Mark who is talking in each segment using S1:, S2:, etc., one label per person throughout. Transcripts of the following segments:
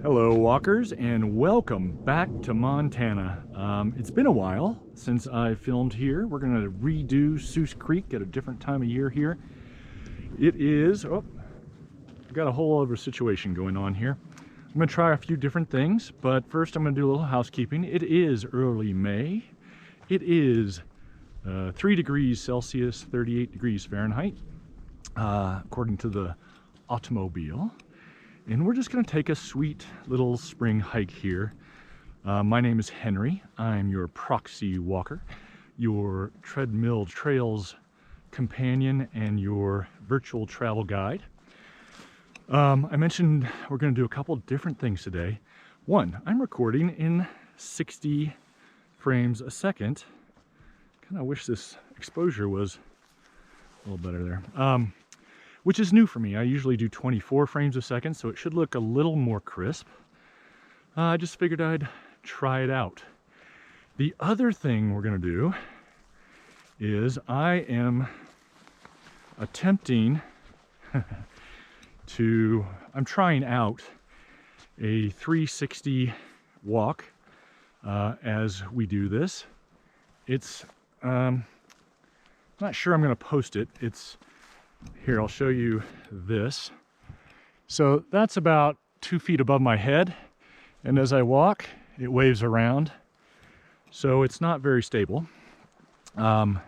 S1: Hello walkers, and welcome back to Montana. It's been a while since I filmed here. We're going to redo Suce Creek at a different time of year here. It is, I've got a whole other situation going on here. I'm going to try a few different things, but first I'm going to do a little housekeeping. It is early May. It is 3 degrees Celsius, 38 degrees Fahrenheit, according to the automobile. And we're just going to take a sweet little spring hike here. My name is Henry. I'm your proxy walker, your Treadmill Trails companion, and your virtual travel guide. I mentioned we're going to do a couple different things today. One, I'm recording in 60 frames a second. Kind of wish this exposure was a little better there. Which is new for me. I usually do 24 frames a second, so it should look a little more crisp. I just figured I'd try it out. The other thing we're gonna do is I am attempting I'm trying out a 360 walk as we do this. It's, not sure I'm gonna post it. Here, I'll show you this. So that's about 2 feet above my head, and as I walk, it waves around. So it's not very stable. And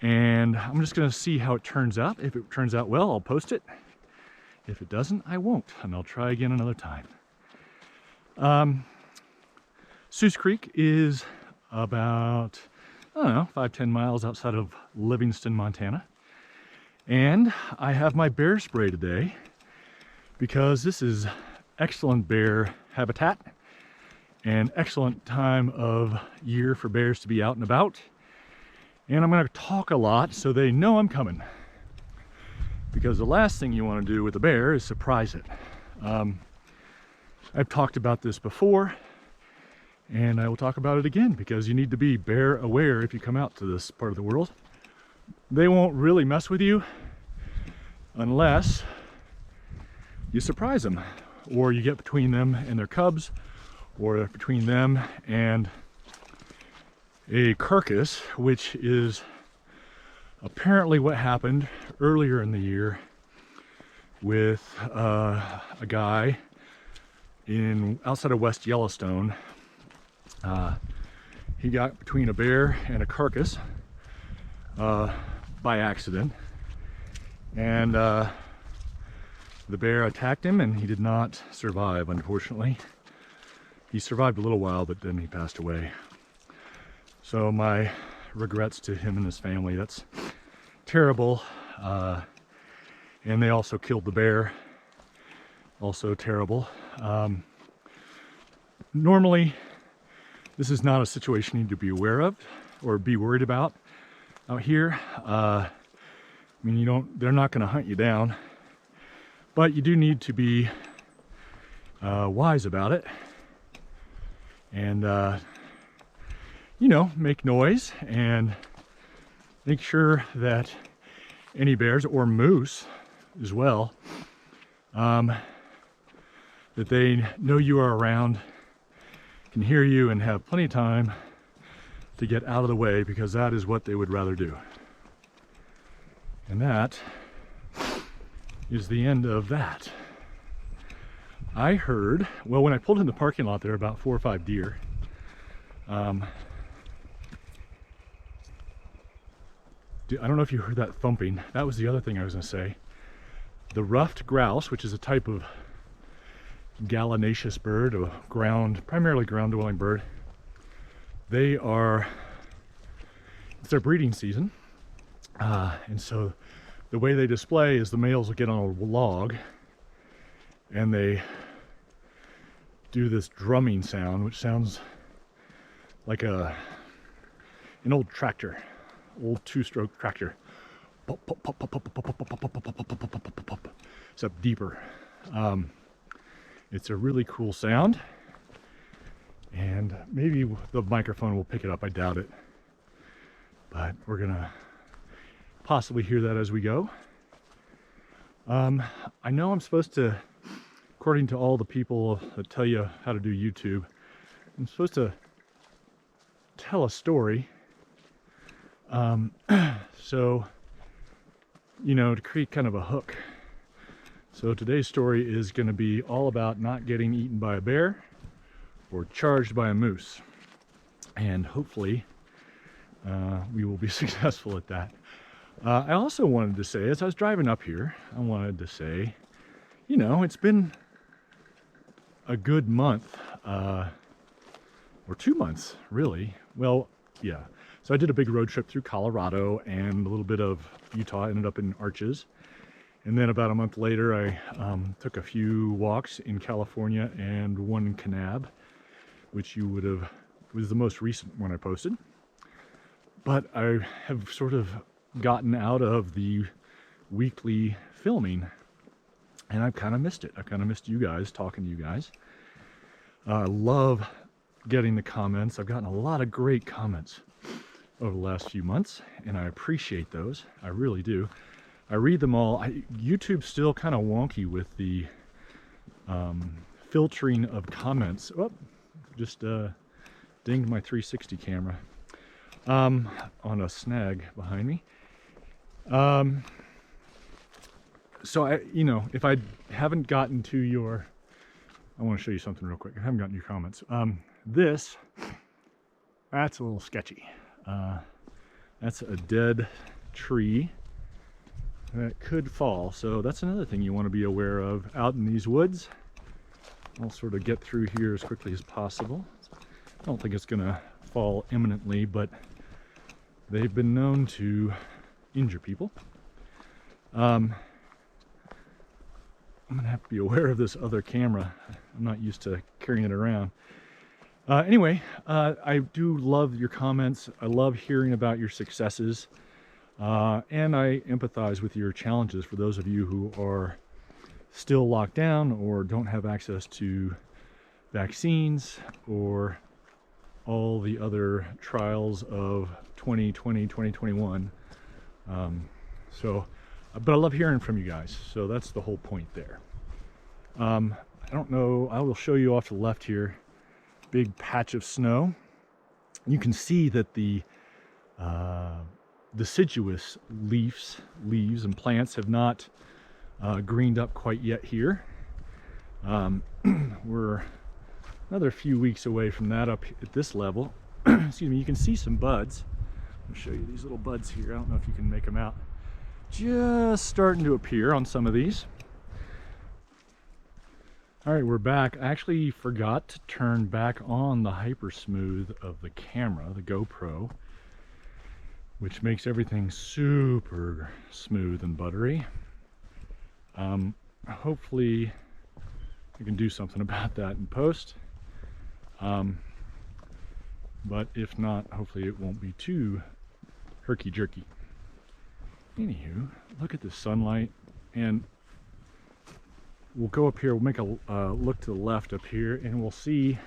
S1: I'm just gonna see how it turns out. If it turns out well, I'll post it. If it doesn't, I won't, and I'll try again another time. Suce Creek is about, I don't know, 5-10 miles outside of Livingston, Montana. And I have my bear spray today because this is excellent bear habitat and excellent time of year for bears to be out and about. And I'm going to talk a lot so they know I'm coming, because the last thing you want to do with a bear is surprise it. I've talked about this before, and I will talk about it again, because you need to be bear aware if you come out to this part of the world. They won't really mess with you unless you surprise them, or you get between them and their cubs, or between them and a carcass, which is apparently what happened earlier in the year with a guy outside of West Yellowstone. He got between a bear and a carcass by accident, and the bear attacked him, and he did not survive, unfortunately. He survived a little while, but then he passed away. So my regrets to him and his family. That's terrible. And they also killed the bear. Also terrible. Normally, this is not a situation you need to be aware of or be worried about out here. I mean, they're not going to hunt you down, but you do need to be wise about it, and make noise and make sure that any bears, or moose as well, that they know you are around, can hear you, and have plenty of time to get out of the way, because that is what they would rather do. And that is the end of that. I heard, well, when I pulled in the parking lot there, about 4 or 5 deer. I don't know if you heard that thumping. That was the other thing I was going to say. The ruffed grouse, which is a type of gallinaceous bird, primarily ground-dwelling bird, it's their breeding season. And so the way they display is the males will get on a log and they do this drumming sound, which sounds like an old tractor, old 2-stroke tractor. Except deeper. It's a really cool sound, and maybe the microphone will pick it up. I doubt it, but we're gonna possibly hear that as we go. I know I'm supposed to according to all the people that tell you how to do YouTube, I'm supposed to tell a story. So, you know, to create kind of a hook. So today's story is going to be all about not getting eaten by a bear or charged by a moose. And hopefully we will be successful at that. I also wanted to say, as I was driving up here, I wanted to say, you know, it's been a good month, or 2 months, really. Well, yeah. So I did a big road trip through Colorado and a little bit of Utah. I ended up in Arches. And then about a month later, I took a few walks in California and one in Kanab, which you would have, was the most recent one I posted. But I have sort of gotten out of the weekly filming, and I've kind of missed it. I've kind of missed you guys, talking to you guys. I love getting the comments. I've gotten a lot of great comments over the last few months, and I appreciate those. I really do. I read them all. YouTube's still kind of wonky with the filtering of comments. Oh, just dinged my 360 camera on a snag behind me. So I, you know, if I haven't gotten to your, I want to show you something real quick. I haven't gotten your comments. That's a little sketchy. That's a dead tree that could fall. So that's another thing you want to be aware of out in these woods. I'll sort of get through here as quickly as possible. I don't think it's gonna fall imminently, but they've been known to injure people. I'm gonna have to be aware of this other camera. I'm not used to carrying it around. Anyway, I do love your comments. I love hearing about your successes. And I empathize with your challenges for those of you who are still locked down or don't have access to vaccines or all the other trials of 2020, 2021. But I love hearing from you guys. So that's the whole point there. I don't know, I will show you off to the left here, big patch of snow. You can see that the deciduous leaves and plants have not greened up quite yet here. We're another few weeks away from that up at this level. Excuse me. You can see some buds. I'll show you these little buds here. I don't know if you can make them out. Just starting to appear on some of these. All right, we're back. I actually forgot to turn back on the hyper smooth of the camera, the GoPro, which makes everything super smooth and buttery. Hopefully I can do something about that in post. But if not, hopefully it won't be too herky-jerky. Anywho, look at the sunlight, and we'll go up here, we'll make a look to the left up here, and we'll see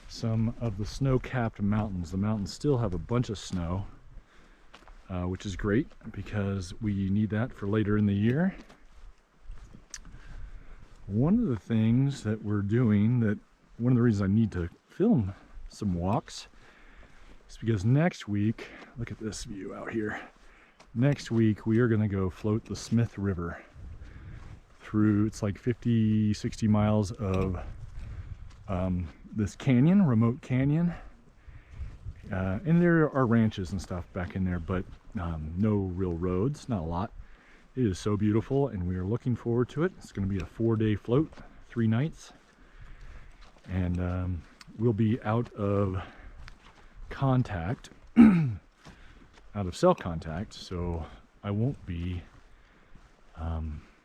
S1: some of the snow-capped mountains. The mountains still have a bunch of snow, which is great because we need that for later in the year. One of the things that we're doing, one of the reasons I need to film some walks, is because next week, look at this view out here. Next week we are going to go float the Smith River through, it's like 50, 60 miles of this canyon, remote canyon. And there are ranches and stuff back in there, but no real roads, not a lot. It is so beautiful, and we are looking forward to it. It's going to be a 4-day float, 3 nights. And we'll be out of contact, out of cell contact, so I won't be,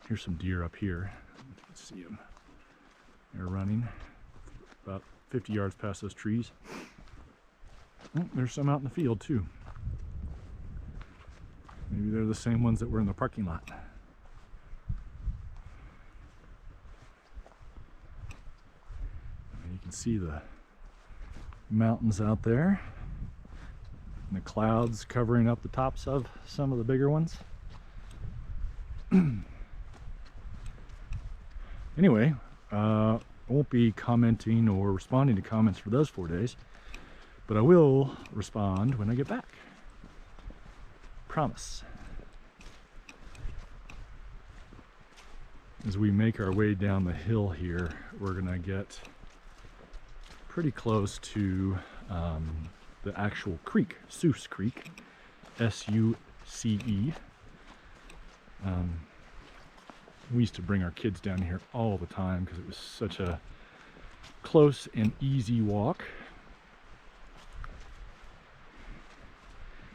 S1: here's some deer up here. Let's see them. They're running about 50 yards past those trees. Oh, there's some out in the field too. Maybe they're the same ones that were in the parking lot. And you can see the mountains out there, and the clouds covering up the tops of some of the bigger ones. Anyway, I won't be commenting or responding to comments for those 4 days, but I will respond when I get back. Promise. As we make our way down the hill here, we're gonna get pretty close to the actual creek, Suce Creek, S-U-C-E. We used to bring our kids down here all the time because it was such a close and easy walk.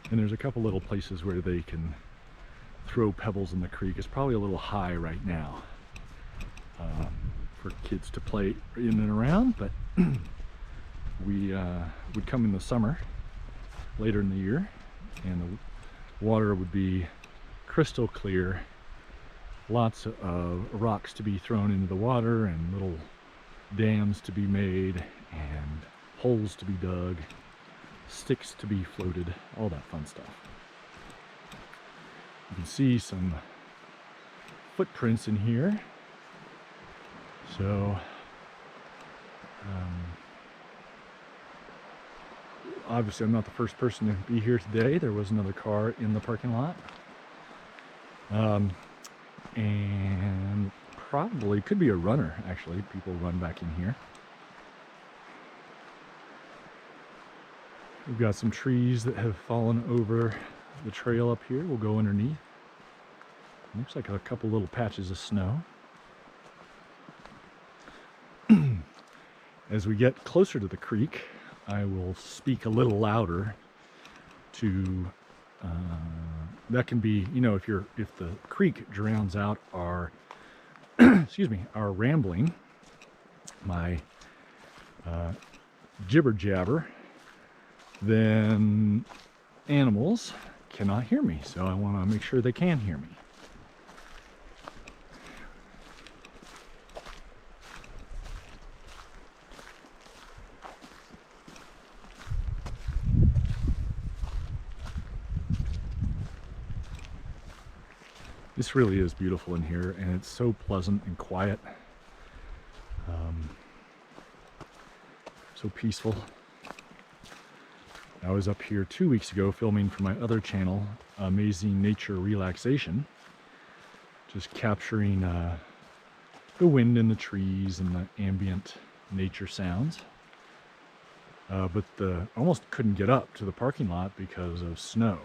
S1: And there's a couple little places where they can throw pebbles in the creek. It's probably a little high right now for kids to play in and around, but we would come in the summer, later in the year, and the water would be crystal clear. Lots of rocks to be thrown into the water and little dams to be made and holes to be dug, sticks to be floated, all that fun stuff. You can see some footprints in here. So obviously I'm not the first person to be here today. There was another car in the parking lot. And probably could be a runner, actually. People run back in here. We've got some trees that have fallen over the trail up here. We'll go underneath. Looks like a couple little patches of snow. As we get closer to the creek, I will speak a little louder to that can be, you know, if the creek drowns out our excuse me, our rambling, my jibber jabber, then animals cannot hear me. So I want to make sure they can hear me. This really is beautiful in here, and it's so pleasant and quiet, so peaceful. I was up here 2 weeks ago filming for my other channel, Amazing Nature Relaxation, just capturing the wind in the trees and the ambient nature sounds. But almost couldn't get up to the parking lot because of snow.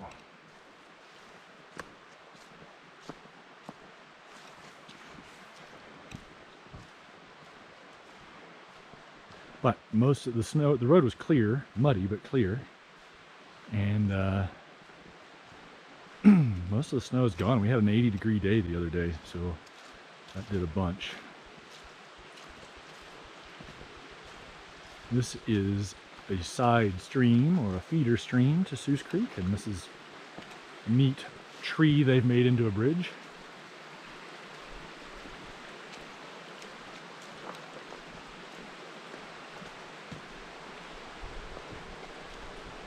S1: But most of the snow, the road was clear, muddy but clear, and most of the snow is gone. We had an 80-degree day the other day, so that did a bunch. This is a side stream or a feeder stream to Suce Creek, and this is a neat tree they've made into a bridge.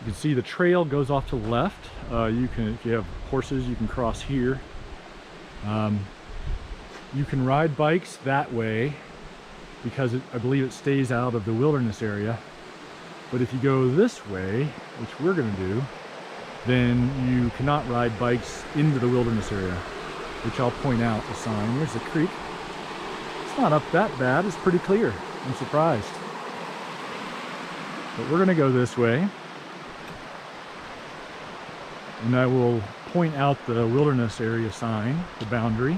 S1: You can see the trail goes off to the left. You can, if you have horses, you can cross here. You can ride bikes that way because I believe it stays out of the wilderness area. But if you go this way, which we're going to do, then you cannot ride bikes into the wilderness area, which I'll point out the sign. There's the creek. It's not up that bad. It's pretty clear. I'm surprised. But we're going to go this way. And I will point out the wilderness area sign, the boundary.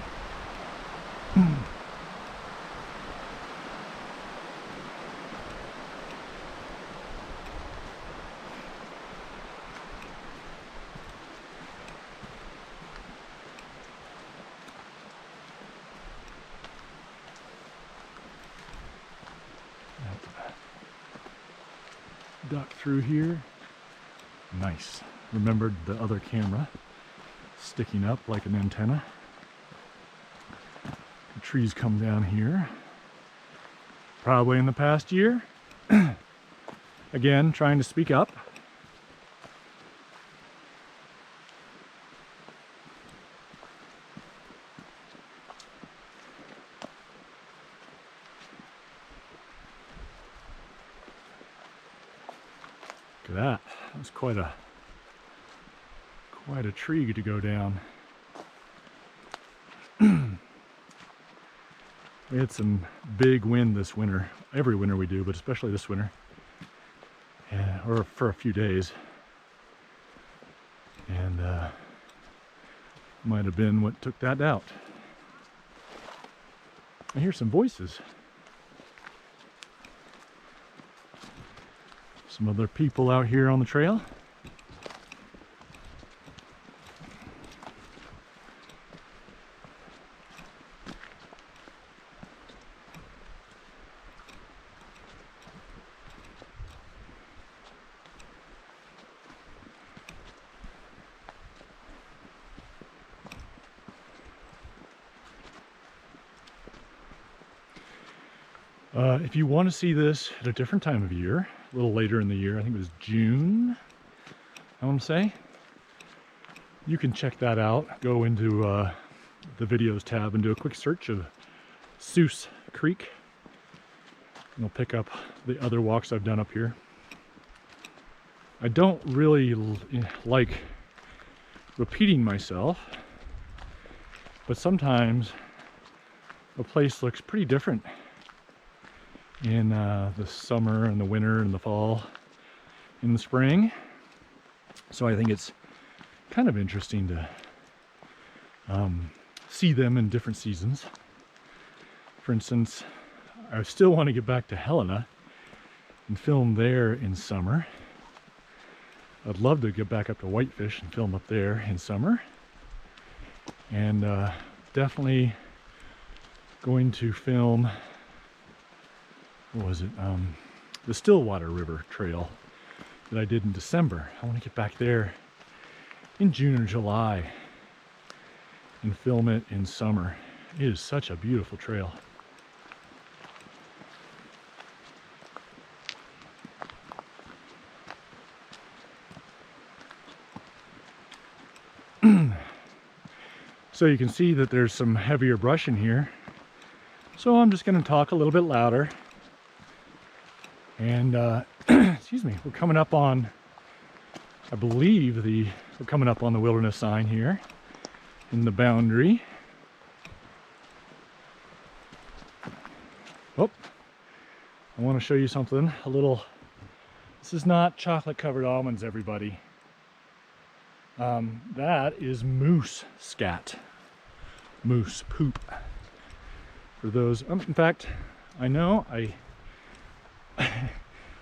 S1: Duck through here. Nice. Remembered the other camera sticking up like an antenna. The trees come down here. Probably in the past year. Again, trying to speak up. at that. That's quite a tree to go down. We had some big wind this winter. Every winter we do, but especially this winter. Or for a few days. And might have been what took that out. I hear some voices. Some other people out here on the trail. If you want to see this at a different time of year, a little later in the year, I think it was June, I want to say, you can check that out. Go into the videos tab and do a quick search of Suce Creek. And you'll pick up the other walks I've done up here. I don't really like repeating myself, but sometimes a place looks pretty different in the summer and the winter and the fall and the spring. So I think it's kind of interesting to see them in different seasons. For instance, I still want to get back to Helena and film there in summer. I'd love to get back up to Whitefish and film up there in summer. And definitely going to film, what was it, the Stillwater River Trail that I did in December. I want to get back there in June or July and film it in summer. It is such a beautiful trail. So you can see that there's some heavier brush in here. So I'm just going to talk a little bit louder. And excuse me, we're coming up on, I believe we're coming up on the wilderness sign here in the boundary. Oh, I want to show you something a little. This is not chocolate covered almonds, everybody. That is moose scat, moose poop. For those, in fact, I know I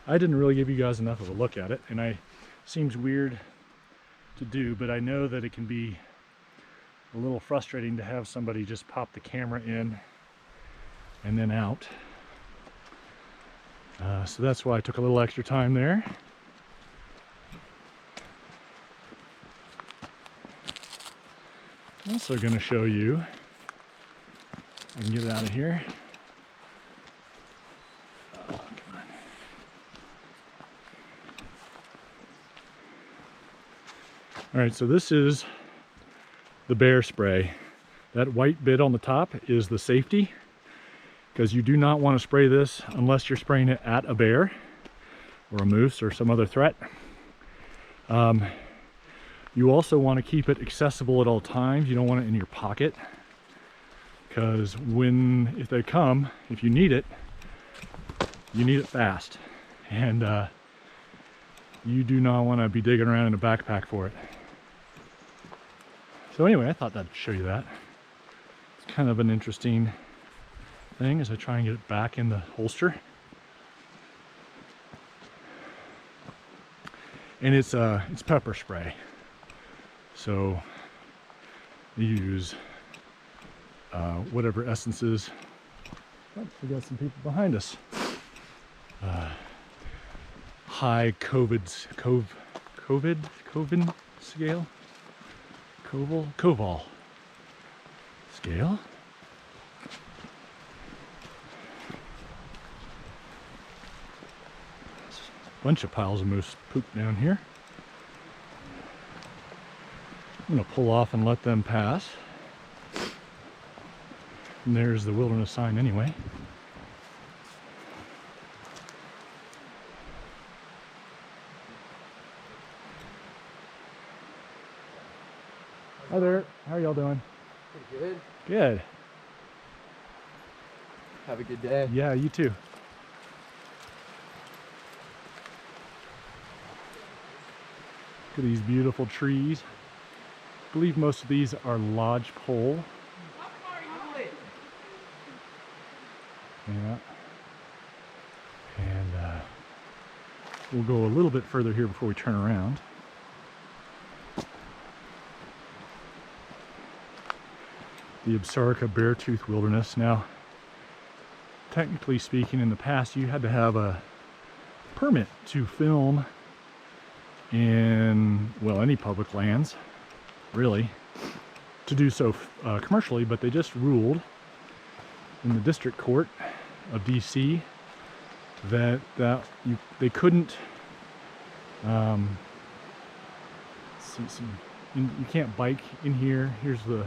S1: didn't really give you guys enough of a look at it, and it seems weird to do, but I know that it can be a little frustrating to have somebody just pop the camera in and then out. So that's why I took a little extra time there. I'm also going to show you, I can get it out of here. All right, so this is the bear spray. That white bit on the top is the safety, because you do not want to spray this unless you're spraying it at a bear or a moose or some other threat. You also want to keep it accessible at all times. You don't want it in your pocket, because if they come, if you need it fast, and you do not want to be digging around in a backpack for it. So anyway, I thought I'd show you that. It's kind of an interesting thing as I try and get it back in the holster. And it's pepper spray. So you use whatever essences. Oh, we got some people behind us. High COVID scale. Koval scale. Bunch of piles of moose poop down here. I'm going to pull off and let them pass. And there's the wilderness sign anyway. are y'all doing?
S2: Pretty good.
S1: Good.
S2: Have a good day.
S1: Yeah, you too. Look at these beautiful trees. I believe most of these are lodgepole. Yeah. And we'll go a little bit further here before we turn around. The Absarica Beartooth Wilderness. Now, technically speaking, in the past you had to have a permit to film in, well, any public lands, really, to do so commercially, but they just ruled in the District Court of DC that they couldn't you can't bike in here. Here's the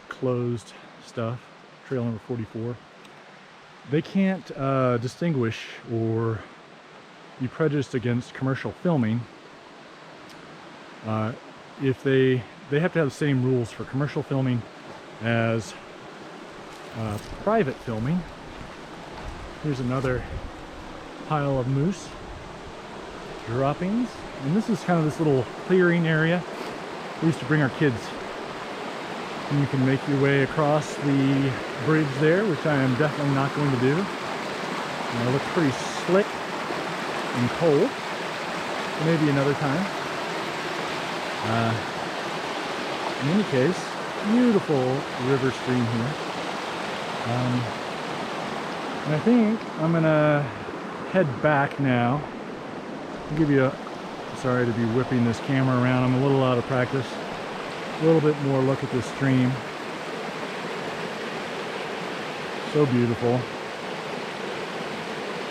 S1: closed stuff, trail number 44. They can't distinguish or be prejudiced against commercial filming if they have to have the same rules for commercial filming as private filming. Here's another pile of moose droppings, and this is kind of this little clearing area we used to bring our kids. And you can make your way across the bridge there, which I am definitely not going to do. And it looks pretty slick and cold. Maybe another time. In any case, beautiful river stream here. And I think I'm gonna head back now. I'll give you sorry to be whipping this camera around. I'm a little out of practice. A little bit more look at this stream. So beautiful.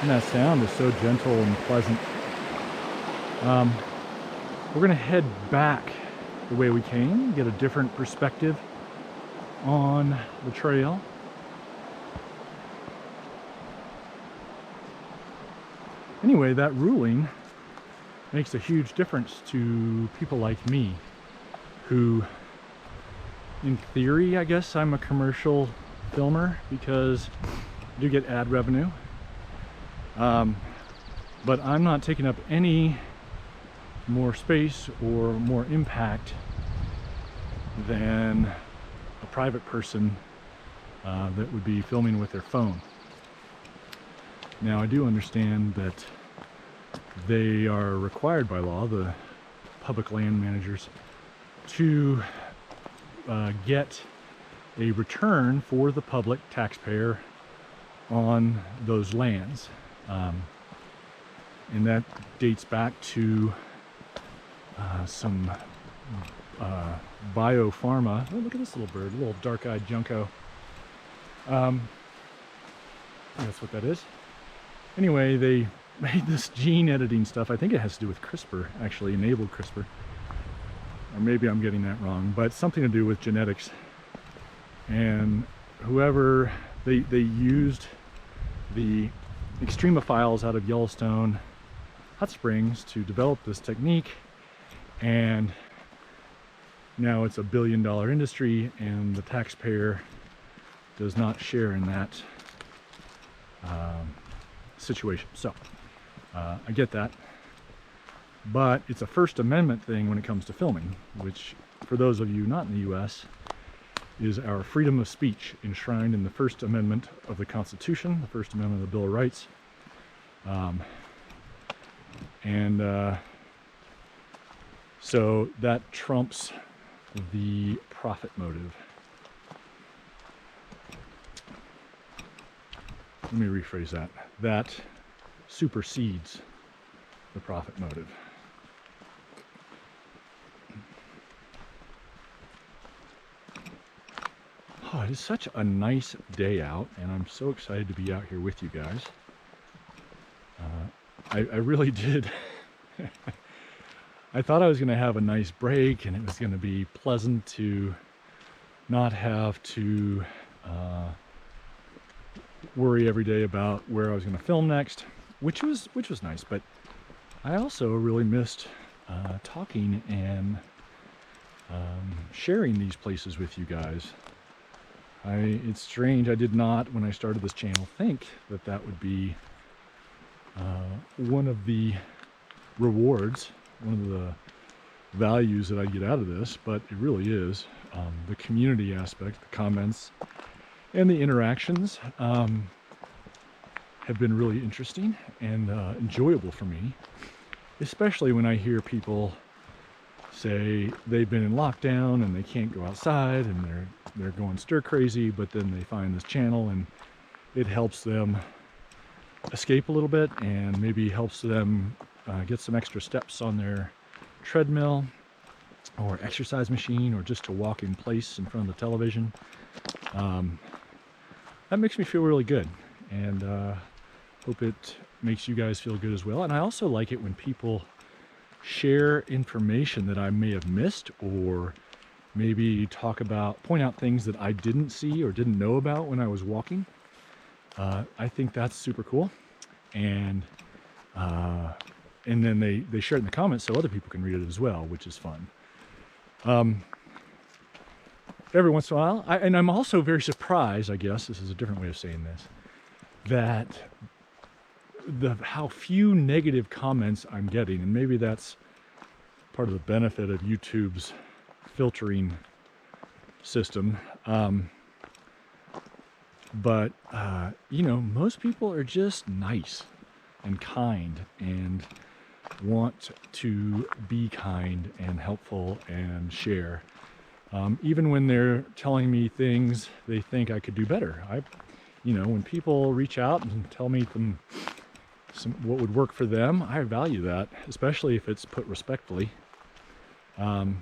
S1: And that sound is so gentle and pleasant. We're gonna head back the way we came, get a different perspective on the trail. Anyway, that ruling makes a huge difference to people like me, who, in theory, I guess I'm a commercial filmer because I do get ad revenue. But I'm not taking up any more space or more impact than a private person that would be filming with their phone. Now, I do understand that they are required by law, the public land managers, to get a return for the public taxpayer on those lands. And that dates back to some biopharma. Oh, look at this little bird, a little dark-eyed junco. That's what that is. Anyway, they made this gene editing stuff. I think it has to do with CRISPR, actually enabled CRISPR. Or maybe I'm getting that wrong, but something to do with genetics. And whoever, they used the extremophiles out of Yellowstone Hot Springs to develop this technique, and now it's a billion-dollar industry, and the taxpayer does not share in that situation. So I get that, but it's a First Amendment thing when it comes to filming, which, for those of you not in the US, is our freedom of speech enshrined in the First Amendment of the Constitution, the First Amendment of the Bill of Rights. So that trumps the profit motive. Let me rephrase that. That supersedes the profit motive. Oh, it is such a nice day out, and I'm so excited to be out here with you guys. I really did. I thought I was going to have a nice break, and it was going to be pleasant to not have to worry every day about where I was going to film next, which was nice. But I also really missed talking and sharing these places with you guys. It's strange, I did not, when I started this channel, think that that would be one of the rewards, one of the values that I get out of this, but it really is. The community aspect, the comments, and the interactions have been really interesting and enjoyable for me, especially when I hear people say they've been in lockdown and they can't go outside and they're going stir crazy, but then they find this channel and it helps them escape a little bit and maybe helps them get some extra steps on their treadmill or exercise machine, or just to walk in place in front of the television. That makes me feel really good, and hope it makes you guys feel good as well. And I also like it when people share information that I may have missed, or maybe point out things that I didn't see or didn't know about when I was walking. I think that's super cool, and then they share it in the comments so other people can read it as well, which is fun. Every once in a while, I'm also very surprised, I guess this is a different way of saying this, that how few negative comments I'm getting, and maybe that's part of the benefit of YouTube's filtering system. But most people are just nice and kind and want to be kind and helpful and share. Even when they're telling me things they think I could do better. When people reach out and tell me what would work for them, I value that, especially if it's put respectfully. With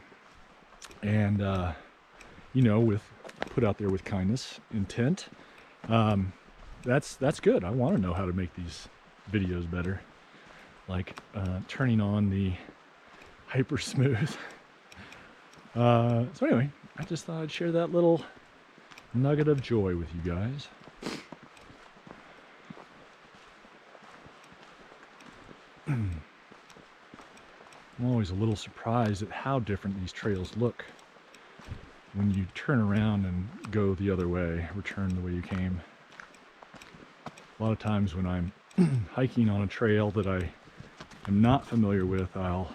S1: put out there with kindness, intent. That's good. I want to know how to make these videos better. Like turning on the hyper smooth. So anyway, I just thought I'd share that little nugget of joy with you guys. I'm always a little surprised at how different these trails look when you turn around and go the other way, return the way you came. A lot of times when I'm hiking on a trail that I am not familiar with, I'll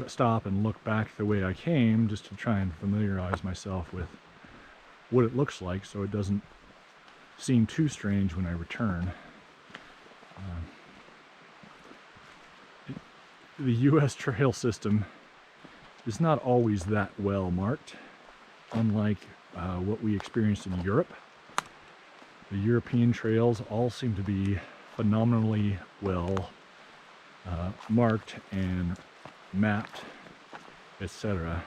S1: stop and look back the way I came, just to try and familiarize myself with what it looks like, so it doesn't seem too strange when I return. The U.S. trail system is not always that well marked, unlike what we experienced in Europe. The European trails all seem to be phenomenally well marked and mapped, etc.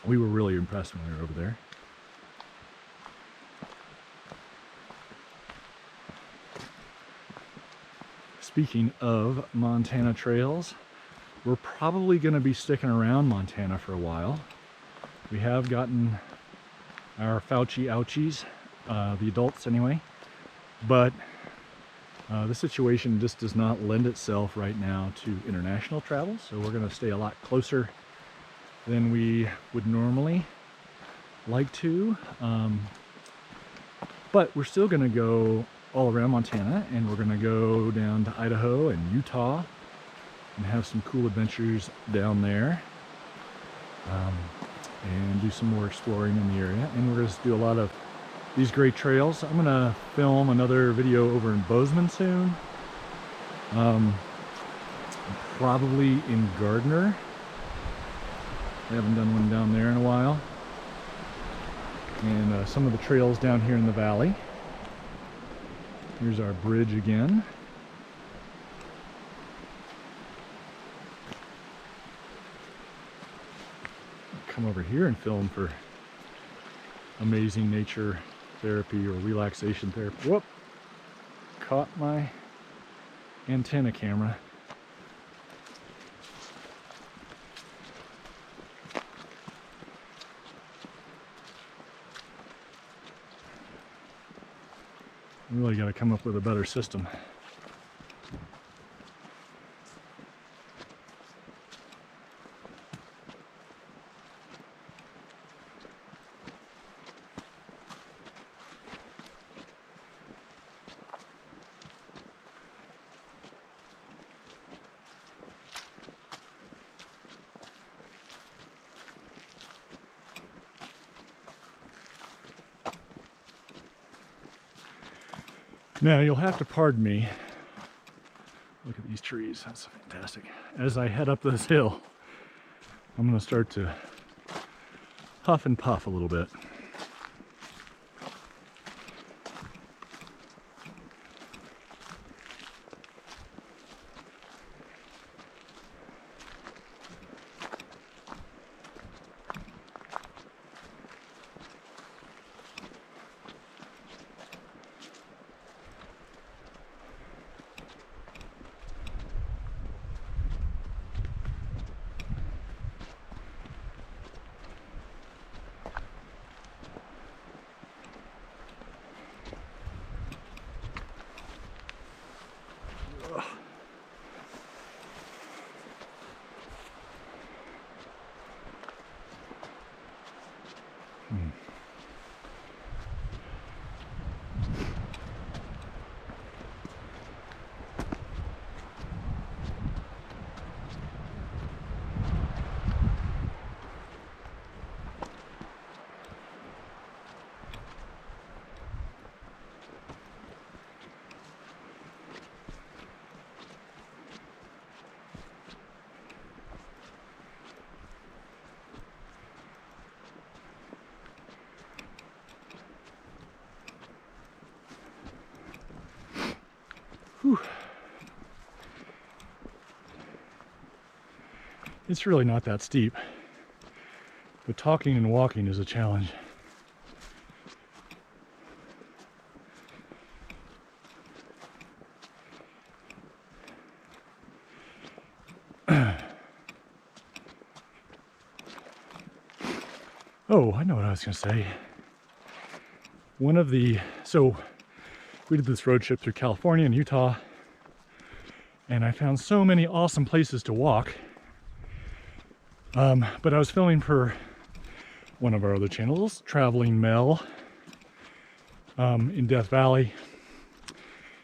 S1: We were really impressed when we were over there. Speaking of Montana trails, we're probably going to be sticking around Montana for a while. We have gotten our Fauci ouchies, the adults anyway, but the situation just does not lend itself right now to international travel, so we're going to stay a lot closer than we would normally like to. But we're still going to go all around Montana, and we're going to go down to Idaho and Utah and have some cool adventures down there, and do some more exploring in the area. And we're going to do a lot of these great trails. I'm going to film another video over in Bozeman soon, probably in Gardner. I haven't done one down there in a while. And some of the trails down here in the valley. Here's our bridge again. Come over here and film for amazing nature therapy or relaxation therapy. Whoop! Caught my antenna camera. Really got to come up with a better system. Now you'll have to pardon me. Look at these trees, that's fantastic. As I head up this hill, I'm gonna start to huff and puff a little bit. Whew. It's really not that steep, but talking and walking is a challenge. Oh, I know what I was going to say. So we did this road trip through California and Utah, and I found so many awesome places to walk. But I was filming for one of our other channels, Traveling Mel, in Death Valley,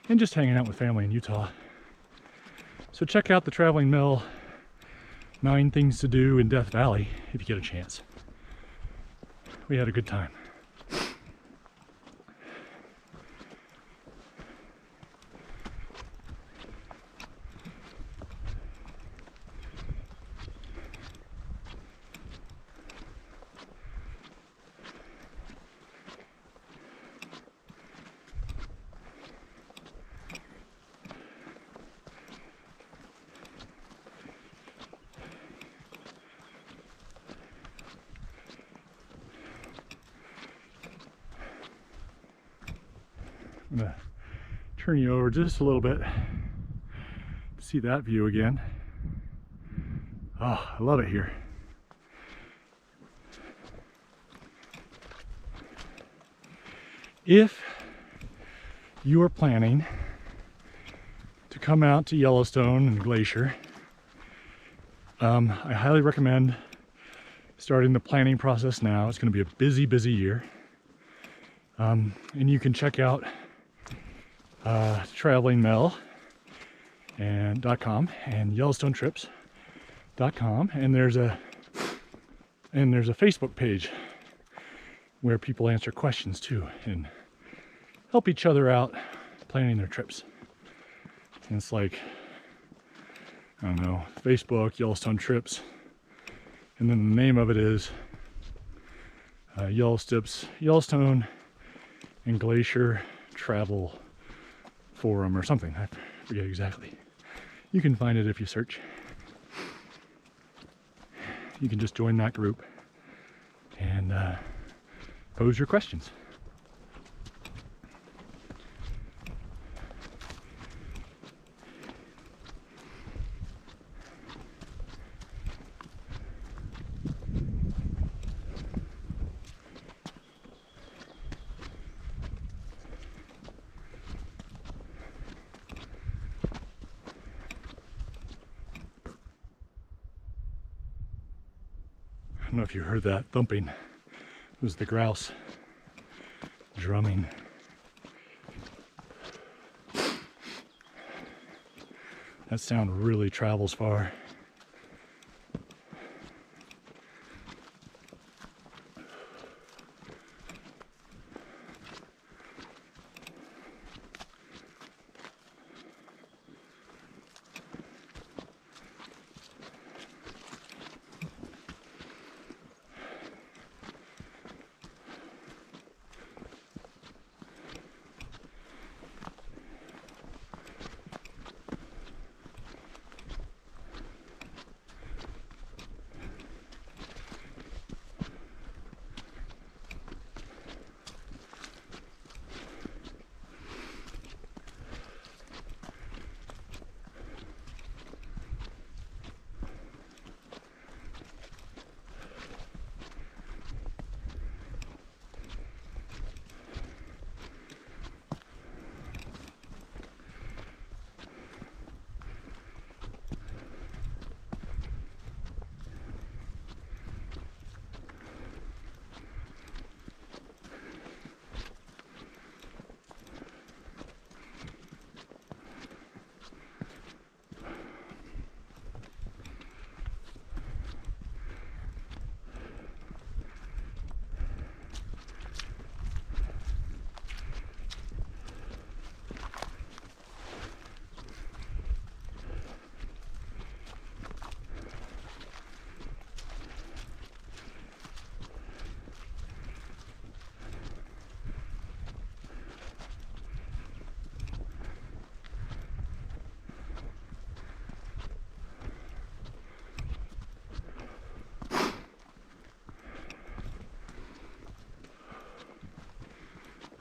S1: and just hanging out with family in Utah. So check out the Traveling Mel 9 Things to Do in Death Valley if you get a chance. We had a good time. I'm gonna turn you over just a little bit to see that view again. Oh, I love it here. If you are planning to come out to Yellowstone and Glacier, I highly recommend starting the planning process now. It's going to be a busy, busy year. And you can check out travelingmel.com and YellowstoneTrips.com, and there's a Facebook page where people answer questions too and help each other out planning their trips. And it's like, I don't know, Facebook, Yellowstone Trips, and then the name of it is Yellowstone and Glacier Travel Forum or something. I forget exactly. You can find it if you search. You can just join that group and pose your questions. I don't know if you heard that thumping. It was the grouse drumming. That sound really travels far.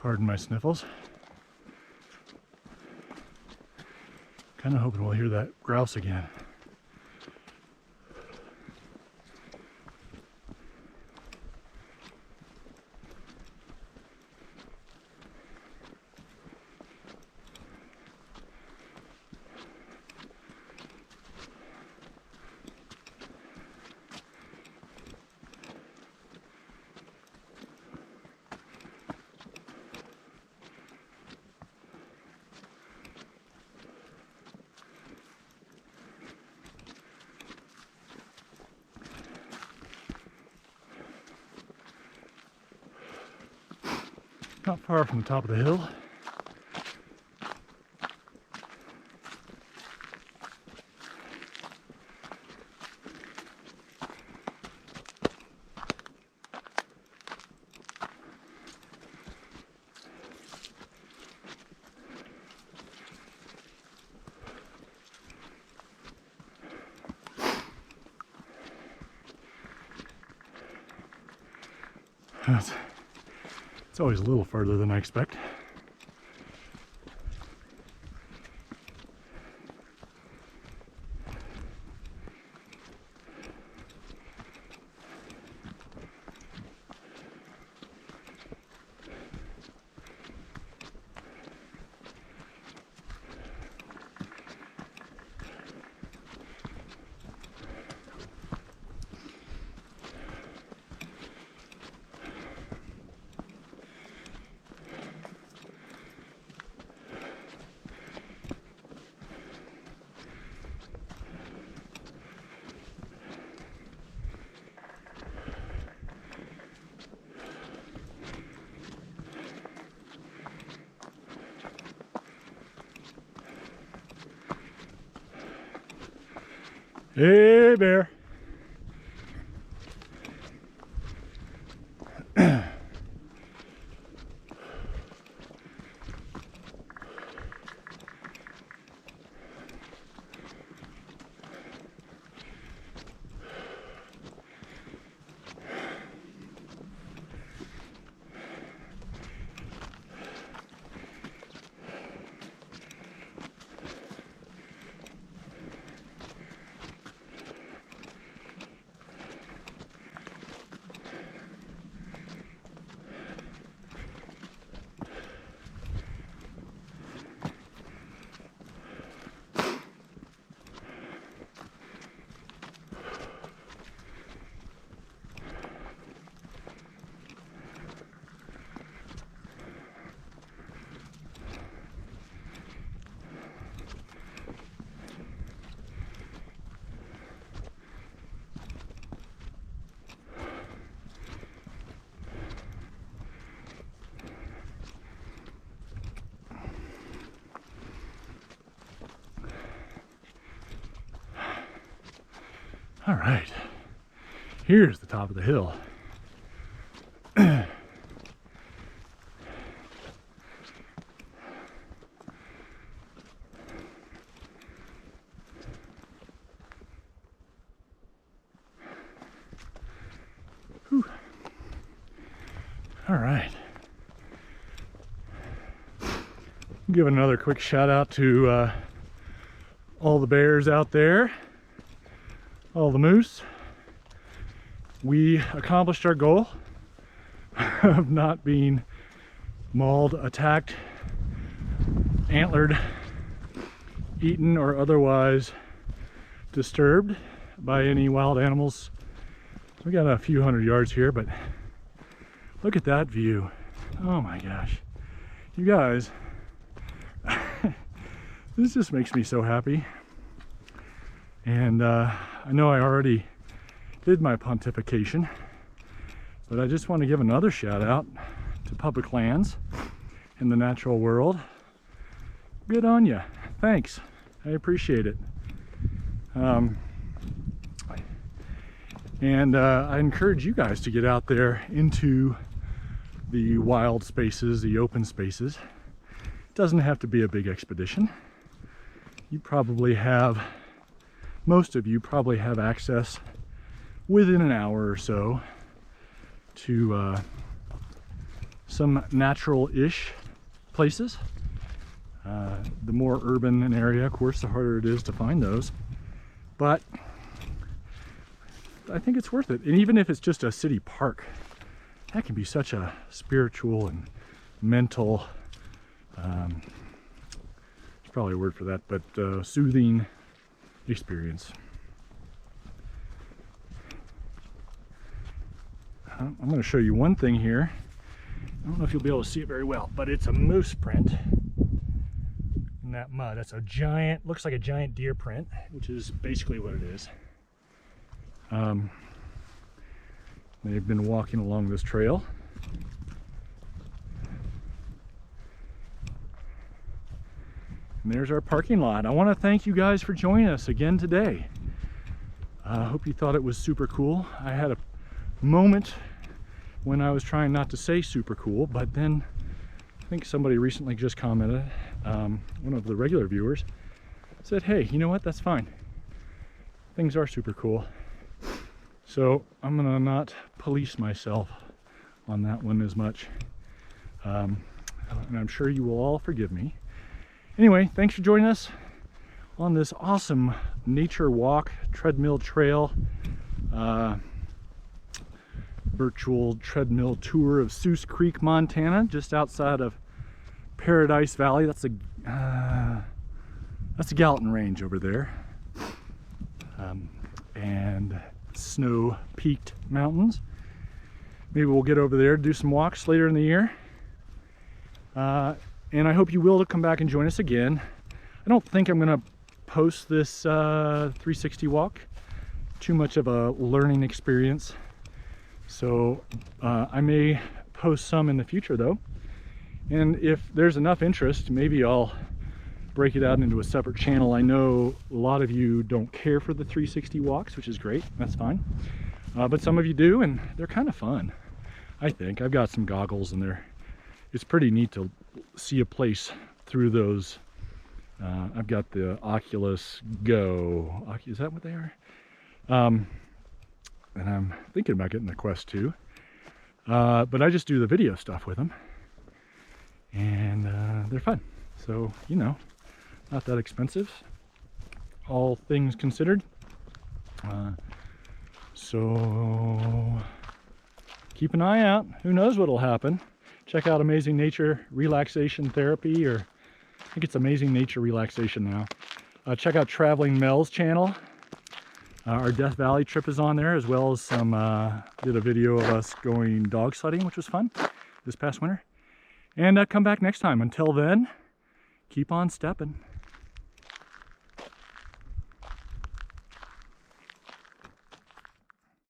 S1: Pardon my sniffles. Kind of hoping we'll hear that grouse again. Not far from the top of the hill. It's always a little further than I expect. Hey, bear. All right, here's the top of the hill. Whew. All right. Give another quick shout out to all the bears out there. All the moose. We accomplished our goal of not being mauled, attacked, antlered, eaten, or otherwise disturbed by any wild animals. We got a few hundred yards here, but look at that view. Oh my gosh. You guys, this just makes me so happy. And I know I already did my pontification, but I just want to give another shout out to public lands in the natural world. Good on you. Thanks. I appreciate it. And I encourage you guys to get out there into the wild spaces, the open spaces. It doesn't have to be a big expedition. You probably have, most of you probably have access within an hour or so to some natural-ish places. The more urban an area, of course, the harder it is to find those. But I think it's worth it. And even if it's just a city park, that can be such a spiritual and mental, there's probably a word for that, but soothing experience. I'm going to show you one thing here. I don't know if you'll be able to see it very well, but it's a moose print in that mud. That's a giant, looks like a giant deer print, which is basically what it is. They've been walking along this trail. And there's our parking lot. I want to thank you guys for joining us again today. I hope you thought it was super cool. I had a moment when I was trying not to say super cool, but then I think somebody recently just commented, one of the regular viewers said, hey, you know what, that's fine. Things are super cool. So I'm gonna not police myself on that one as much. And I'm sure you will all forgive me. Anyway, thanks for joining us on this awesome nature walk, treadmill trail, virtual treadmill tour of Suce Creek, Montana, just outside of Paradise Valley. That's a Gallatin Range over there, and snow-peaked mountains. Maybe we'll get over there, do some walks later in the year, and I hope you will come back and join us again. I don't think I'm gonna post this 360 walk. Too much of a learning experience. So I may post some in the future though. And if there's enough interest, maybe I'll break it out into a separate channel. I know a lot of you don't care for the 360 walks, which is great, that's fine. But some of you do, and they're kind of fun, I think. I've got some goggles and it's pretty neat to see a place through those. I've got the Oculus Go, is that what they are? And I'm thinking about getting the Quest 2, but I just do the video stuff with them, and they're fun. So, you know, not that expensive, all things considered. So keep an eye out. Who knows what'll happen? Check out Amazing Nature Relaxation Therapy, or I think it's Amazing Nature Relaxation now. Check out Traveling Mel's channel. Our Death Valley trip is on there, as well as some, did a video of us going dog sledding, which was fun this past winter. And come back next time. Until then, keep on stepping.